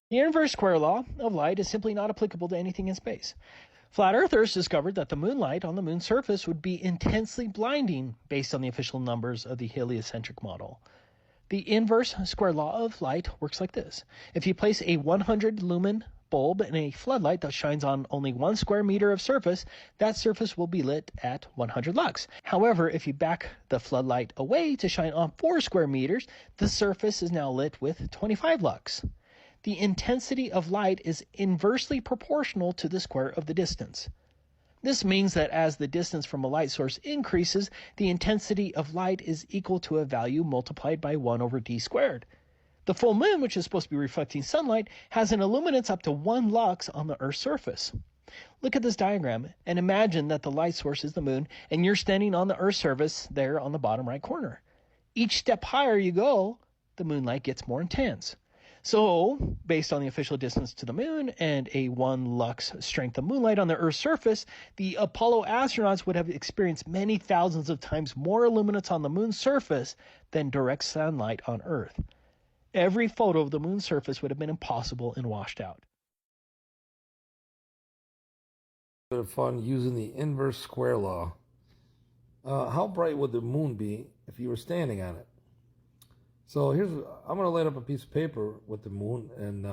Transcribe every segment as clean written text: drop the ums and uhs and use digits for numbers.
The inverse square law of light is simply not applicable to anything in space. Flat earthers discovered that the moonlight on the moon's surface would be intensely blinding based on the official numbers of the heliocentric model. The inverse square law of light works like this. If you place a 100 lumen bulb in a floodlight that shines on only 1 square meter of surface, that surface will be lit at 100 lux. However, if you back the floodlight away to shine on 4 square meters, the surface is now lit with 25 lux. The intensity of light is inversely proportional to the square of the distance. This means that as the distance from a light source increases, the intensity of light is equal to a value multiplied by 1 over d squared. The full moon, which is supposed to be reflecting sunlight, has an illuminance up to 1 lux on the Earth's surface. Look at this diagram and imagine that the light source is the moon and you're standing on the Earth's surface there on the bottom right corner. Each step higher you go, the moonlight gets more intense. So, based on the official distance to the moon and a 1 lux strength of moonlight on the Earth's surface, the Apollo astronauts would have experienced many thousands of times more illuminance on the moon's surface than direct sunlight on Earth. Every photo of the moon's surface would have been impossible and washed out. Bit of fun using the inverse square law. How bright would the moon be if you were standing on it? So I'm going to light up a piece of paper with the moon and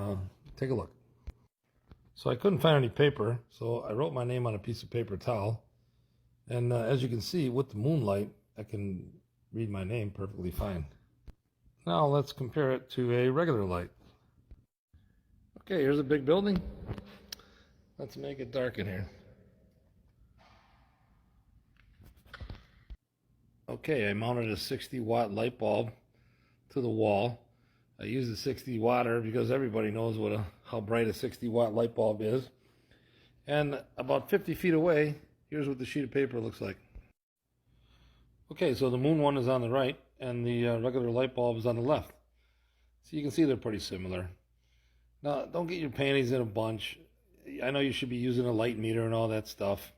take a look. So I couldn't find any paper, so I wrote my name on a piece of paper towel. And as you can see, with the moonlight, I can read my name perfectly fine. Now let's compare it to a regular light. Okay, here's a big building. Let's make it dark in here. Okay, I mounted a 60-watt light bulb to the wall. I use the 60 watter because everybody knows how bright a 60-watt light bulb is. And about 50 feet away, here's what the sheet of paper looks like. Okay, so the moon one is on the right and the regular light bulb is on the left. So you can see they're pretty similar. Now, don't get your panties in a bunch. I know you should be using a light meter and all that stuff.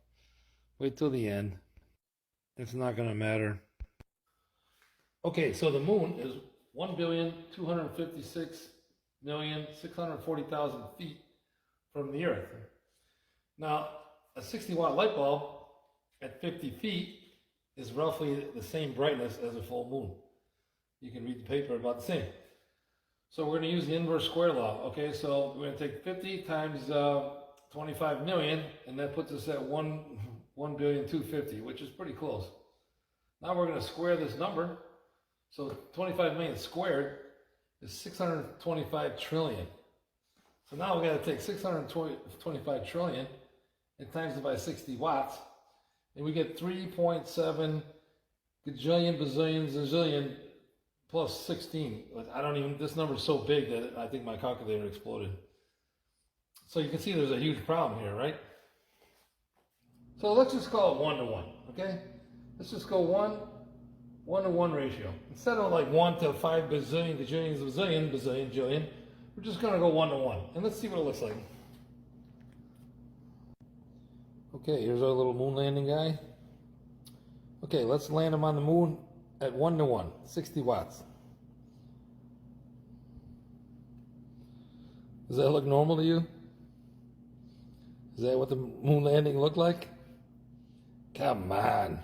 Wait till the end. It's not going to matter. Okay, so the moon is 1,256,640,000 feet from the Earth. Now, a 60-watt light bulb at 50 feet is roughly the same brightness as a full moon. You can read the paper about the same. So we're going to use the inverse square law. Okay, so we're going to take 50 times 25 million, and that puts us at 1,250,000, which is pretty close. Now we're going to square this number. So 25 million squared is 625 trillion. So now we got to take 625 trillion and times it by 60 watts, and we get 3.7 gajillion, bazillion, zillion plus 16. This number is so big that I think my calculator exploded. So you can see there's a huge problem here, right? So let's just call it 1 to 1, okay? Let's just go 1 to 1 ratio. Instead of like 1 to 5 bazillion, gajillion, bazillion, bazillion, jillion, we're just going to go 1 to 1. And let's see what it looks like. Okay, here's our little moon landing guy. Okay, let's land him on the moon at 1 to 1, 60 watts. Does that look normal to you? Is that what the moon landing looked like? Come on.